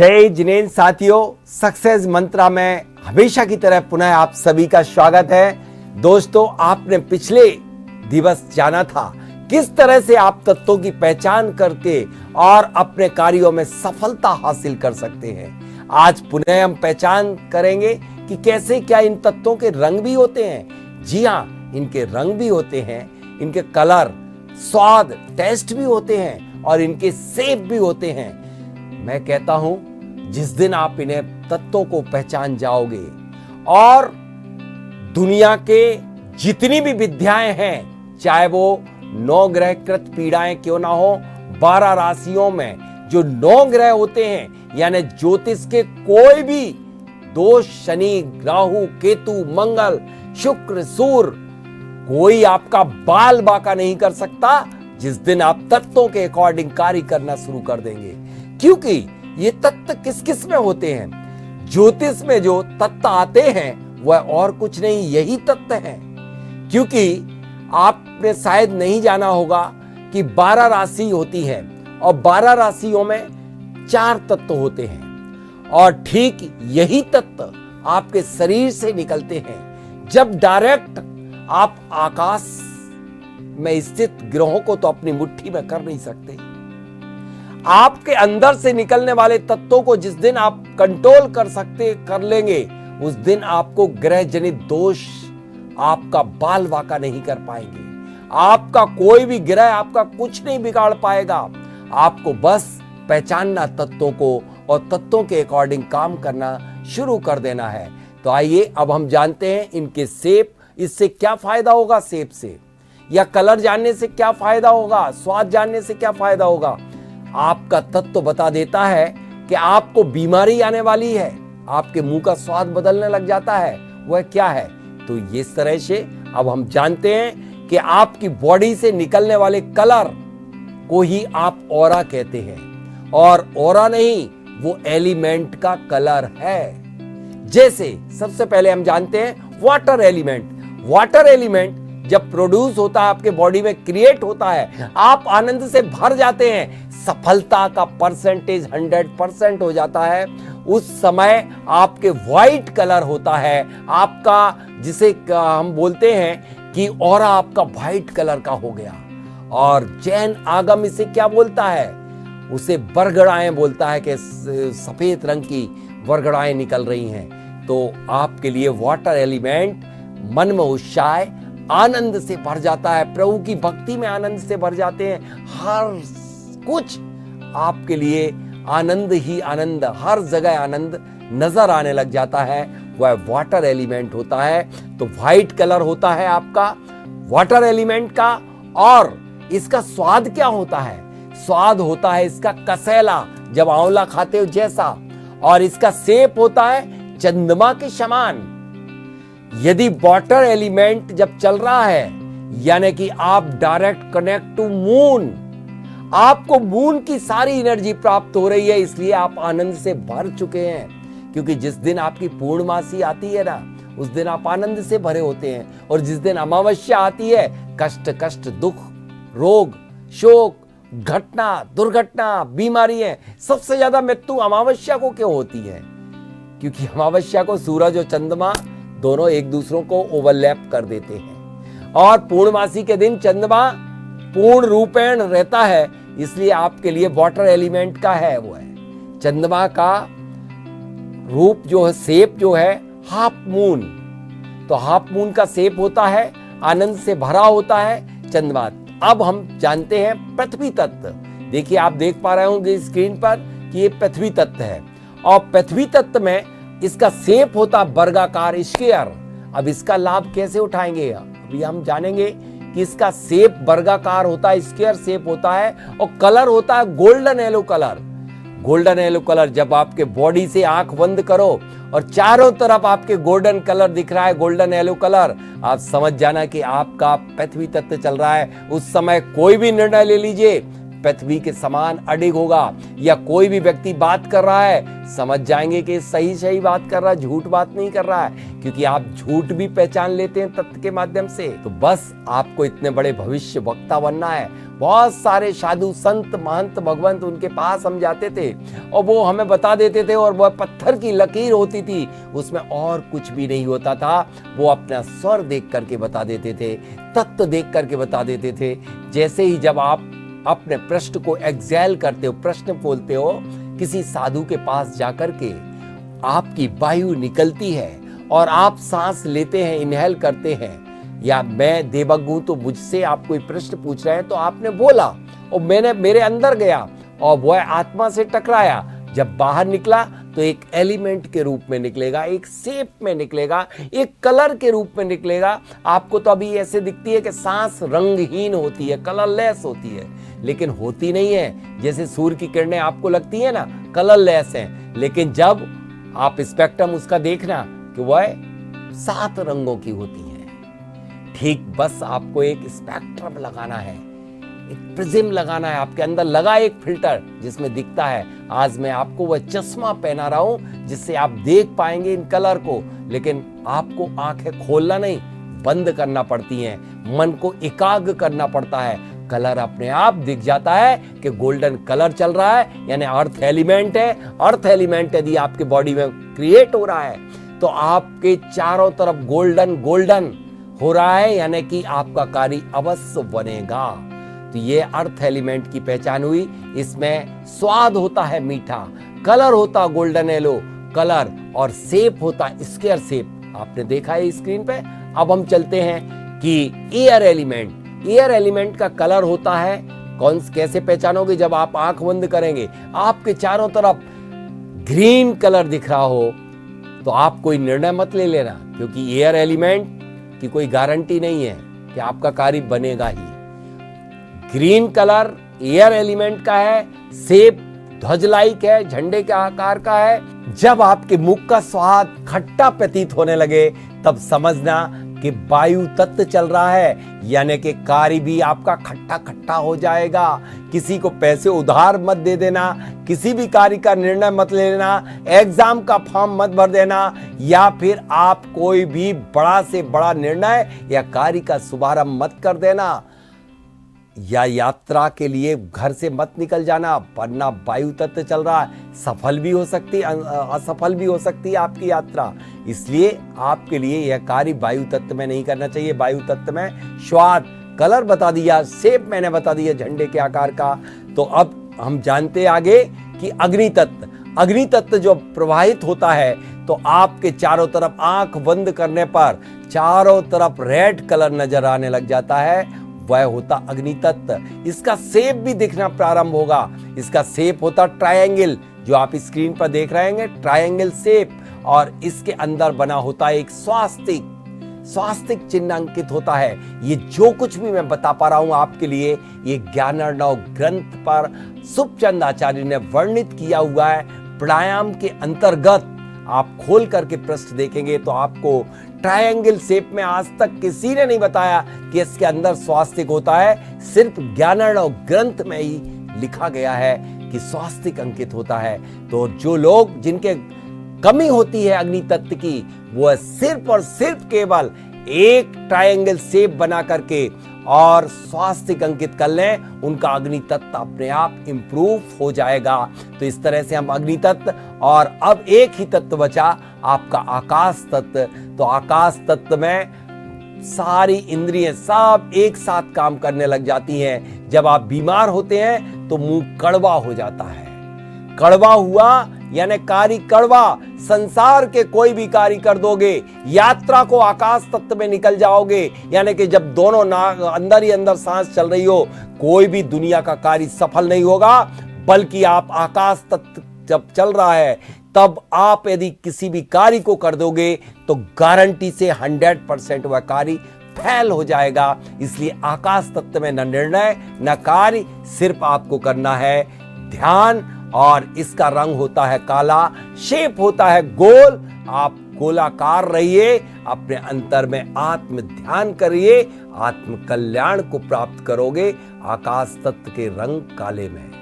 जय जिनेंद्र साथियों, सक्सेस मंत्रा में हमेशा की तरह पुनः आप सभी का स्वागत है। दोस्तों, आपने पिछले दिवस जाना था किस तरह से आप तत्वों की पहचान करके और अपने कार्यों में सफलता हासिल कर सकते हैं। आज पुनः हम पहचान करेंगे कि कैसे क्या इन तत्वों के रंग भी होते हैं। जी हाँ, इनके रंग भी होते हैं, इनके कलर, स्वाद, टेस्ट भी होते हैं और इनके शेप भी होते हैं। मैं कहता हूं, जिस दिन आप इन्हें तत्वों को पहचान जाओगे और दुनिया के जितनी भी विद्याएं हैं, चाहे वो 9 ग्रहकृत पीड़ाएं क्यों ना हो, 12 राशियों में जो 9 ग्रह होते हैं, यानी ज्योतिष के कोई भी दोष, शनि, राहु, केतु, मंगल, शुक्र, सूर्य, कोई आपका बाल बाका नहीं कर सकता जिस दिन आप तत्वों के अकॉर्डिंग कार्य करना शुरू कर देंगे। क्योंकि ये तत्व किस किस में होते हैं? ज्योतिष में जो तत्व आते हैं वह और कुछ नहीं, यही तत्व है। क्योंकि आपने शायद नहीं जाना होगा कि 12 राशि होती है और 12 राशियों में 4 तत्व होते हैं और ठीक यही तत्व आपके शरीर से निकलते हैं। जब डायरेक्ट आप आकाश में स्थित ग्रहों को तो अपनी मुट्ठी में कर नहीं सकते, आपके अंदर से निकलने वाले तत्वों को जिस दिन आप कंट्रोल कर लेंगे, उस दिन आपको ग्रह जनित दोष आपका बाल वाका नहीं कर पाएंगे। आपका कोई भी ग्रह आपका कुछ नहीं बिगाड़ पाएगा। आपको बस पहचानना तत्वों को और तत्वों के अकॉर्डिंग काम करना शुरू कर देना है। तो आइए अब हम जानते हैं इनके शेप, इससे क्या फायदा होगा, शेप से या कलर जानने से क्या फायदा होगा, स्वाद जानने से क्या फायदा होगा। आपका तत्व बता देता है कि आपको बीमारी आने वाली है, आपके मुंह का स्वाद बदलने लग जाता है, वह क्या है। तो इस तरह से अब हम जानते हैं कि आपकी बॉडी से निकलने वाले कलर को ही आप ऑरा कहते हैं, और ऑरा नहीं, वो एलिमेंट का कलर है। जैसे सबसे पहले हम जानते हैं वाटर एलिमेंट। वाटर एलिमेंट जब प्रोड्यूस होता है, आपके बॉडी में क्रिएट होता है, आप आनंद से भर जाते हैं, सफलता का परसेंटेज 100% हो जाता है। उस समय आपके व्हाइट कलर होता है आपका, जिसे हम बोलते हैं कि ऑरा आपका व्हाइट कलर का हो गया। और जैन आगम इसे क्या बोलता है? उसे बरगड़ाएं बोलता है कि सफेद रंग की बरगड़ाएं निकल रही हैं। तो आपके लिए वाटर एलिमेंट मन में उत्साह, आनंद से भर जाता है, प्रभु की भक्ति में आनंद से भर जाते हैं। हर कुछ आपके लिए आनंद ही आनंद, हर जगह आनंद नजर आने लग जाता है, वह वाटर एलिमेंट होता है। तो व्हाइट कलर होता है आपका वाटर एलिमेंट का। और इसका स्वाद क्या होता है? स्वाद होता है इसका कसैला, जब आंवला खाते हो जैसा। और इसका शेप होता है चंद्रमा के समान। यदि वाटर एलिमेंट जब चल रहा है, यानी कि आप डायरेक्ट कनेक्ट टू मून, आपको मून की सारी एनर्जी प्राप्त हो रही है, इसलिए आप आनंद से भर चुके हैं। क्योंकि जिस दिन आपकी पूर्णमासी आती है ना, उस दिन आप आनंद से भरे होते हैं। और जिस दिन अमावस्या आती है, कष्ट, दुख, रोग, शोक, घटना, दुर्घटना, बीमारियां, सबसे ज्यादा मृत्यु अमावस्या को क्यों होती है? क्योंकि अमावस्या को सूरज और चंद्रमा दोनों एक दूसरों को ओवरलैप कर देते हैं। और पूर्णमासी के दिन चंद्रमा पूर्ण रूपेण रहता है, इसलिए आपके लिए वाटर एलिमेंट का है, वो है चंद्रमा का रूप जो है, शेप जो है हाफ मून। तो हाफ मून का शेप होता है, आनंद से भरा होता है चंद्रमा। अब हम जानते हैं पृथ्वी तत्व। देखिए, आप देख पा रहे होंगे स्क्रीन पर कि ये पृथ्वी तत्व है। और पृथ्वी तत्व में इसका शेप होता वर्गाकार, स्क्वायर। अब इसका लाभ कैसे उठाएंगे, अभी हम जानेंगे कि इसका शेप वर्गाकार होता है, स्क्वायर शेप होता है। और कलर होता है golden yellow colour. Golden yellow colour, जब आपके बॉडी से आंख बंद करो और चारों तरफ आपके गोल्डन कलर दिख रहा है, गोल्डन येलो कलर, आप समझ जाना कि आपका पृथ्वी तत्व चल रहा है। उस समय कोई भी निर्णय ले लीजिए, पृथ्वी के समान अडिग होगा। या कोई भी व्यक्ति बात कर रहा है, समझ जाएंगे कि सही सही बात कर रहा है, झूठ बात नहीं कर रहा है, क्योंकि आप झूठ भी पहचान लेते हैं तत्व के माध्यम से। तो बस आपको इतने बड़े भविष्य वक्ता बनना है। बहुत सारे साधु संत महंत भगवंत उनके पास हम जाते थे और वो हमें बता देते थे, और वह पत्थर की लकीर होती थी, उसमें और कुछ भी नहीं होता था। वो अपना स्वर देख करके बता देते थे, तत्व देख करके बता देते थे। जैसे ही जब आप अपने प्रश्न को एक्सैल करते हो, प्रश्न बोलते हो, किसी साधु के पास जाकर के आपकी वायु निकलती है और आप सांस लेते हैं, इनहेल करते हैं, या मैं देवज्ञ हूं तो मुझसे आप कोई प्रश्न पूछ रहे हैं तो आपने बोला और मैंने मेरे अंदर गया और वह आत्मा से टकराया। जब बाहर निकला तो एक एलिमेंट के रूप में निकलेगा, एक शेप में निकलेगा, एक कलर के रूप में निकलेगा। आपको तो अभी ऐसे दिखती है कि सांस रंगहीन होती है, कलरलेस होती है, लेकिन होती नहीं है। जैसे सूर्य की किरणें आपको लगती है ना, कलरलेस हैं, लेकिन जब आप स्पेक्ट्रम उसका देखना कि वह 7 रंगों की होती है। ठीक बस आपको एक स्पेक्ट्रम लगाना है, एक प्रिज्म लगाना है, आपके अंदर लगा एक फिल्टर जिसमें दिखता है। आज मैं आपको वह चश्मा पहना रहा हूं जिससे आप देख पाएंगे इन कलर को, लेकिन आपको आंखें खोलना नहीं, बंद करना पड़ती हैं, मन को एकाग्र करना पड़ता है। कलर अपने आप दिख जाता है कि गोल्डन कलर चल रहा है, यानी अर्थ एलिमेंट है। अर्थ एलिमेंट यदि आपके बॉडी में क्रिएट हो रहा है तो आपके चारों तरफ गोल्डन गोल्डन हो रहा है, यानी कि आपका कार्य अवश्य बनेगा। तो ये अर्थ एलिमेंट की पहचान हुई। इसमें स्वाद होता है मीठा, कलर होता गोल्डन येलो कलर, और शेप होता स्क्वायर शेप। आपने देखा है स्क्रीन पे। अब हम चलते हैं कि एयर एलिमेंट। एयर एलिमेंट का कलर होता है कैसे पहचानोगे? जब आप आंख बंद करेंगे, आपके चारों तरफ ग्रीन कलर दिख रहा हो तो आप कोई निर्णय मत ले लेना, क्योंकि एयर एलिमेंट की कोई गारंटी नहीं है कि आपका कार्य बनेगा ही। ग्रीन कलर एयर एलिमेंट का है, शेप ध्वज लाइक है, झंडे के आकार का है। जब आपके मुख का स्वाद खट्टा प्रतीत होने लगे तब समझना कि वायु तत्व चल रहा है, यानी कि कार्य भी आपका खट्टा खट्टा हो जाएगा। किसी को पैसे उधार मत दे देना, किसी भी कार्य का निर्णय मत ले लेना, एग्जाम का फॉर्म मत भर देना, या फिर आप कोई भी बड़ा से बड़ा निर्णय या कार्य का शुभारंभ मत कर देना, या यात्रा के लिए घर से मत निकल जाना, वरना वायु तत्व चल रहा है, सफल भी हो सकती, असफल भी हो सकती है आपकी यात्रा। इसलिए आपके लिए यह कार्य वायु तत्व में नहीं करना चाहिए। वायु तत्व में स्वाद, कलर बता दिया, शेप मैंने बता दिया झंडे के आकार का। तो अब हम जानते आगे कि अग्नि तत्व। अग्नि तत्व जो प्रवाहित होता है तो आपके चारों तरफ आंख बंद करने पर चारों तरफ रेड कलर नजर आने लग जाता है, वह होता अग्नि तत्व। इसका शेप भी दिखना प्रारंभ होगा। इसका शेप होता ट्रायंगल, जो आप स्क्रीन पर देख रहे हैं, ट्रायंगल शेप, और इसके अंदर बना होता है एक स्वास्तिक चिन्ह अंकित होता है। ये जो कुछ भी मैं बता पा रहा हूं आपके लिए, ये ज्ञानार्णव ग्रंथ पर सुखचंद आचार्य ने वर्णित किया हुआ है। प्राणायाम के अंतर्गत आप खोल करके पृष्ठ देखेंगे तो आपको ट्रायंगल शेप में आज तक किसी ने नहीं बताया कि इसके अंदर स्वास्तिक होता है। सिर्फ ज्ञानार्णव ग्रंथ में ही लिखा गया है कि स्वास्तिक अंकित होता है। तो जो लोग जिनके कमी होती है अग्नि तत्व की, वो सिर्फ और सिर्फ केवल एक ट्रायंगल शेप बना करके और स्वास्तिक अंकित कर लें, उनका अग्नि तत्व अपने आप इंप्रूव हो जाएगा। तो इस तरह से हम अग्नि तत्व, और अब एक ही तत्व बचा आपका आकाश तत्व। तो आकाश तत्व में सारी इंद्रियां सब एक साथ काम करने लग जाती हैं। जब आप बीमार होते हैं तो मुंह कड़वा हो जाता है। कड़वा हुआ यानी कार्य कड़वा, संसार के कोई भी कार्य कर दोगे, यात्रा को आकाश तत्व में निकल जाओगे, यानी कि जब दोनों अंदर ही अंदर सांस चल रही हो, कोई भी दुनिया का कार्य सफल नहीं होगा। बल्कि आप आकाश तत्व जब चल रहा है तब आप यदि किसी भी कार्य को कर दोगे तो गारंटी से 100% वह कार्य फेल हो जाएगा। इसलिए आकाश तत्व में न निर्णय न कार्य, सिर्फ आपको करना है ध्यान, और इसका रंग होता है काला, शेप होता है गोल। आप गोलाकार रहिए, अपने अंतर में आत्म ध्यान करिए, आत्म कल्याण को प्राप्त करोगे। आकाश तत्व के रंग काले में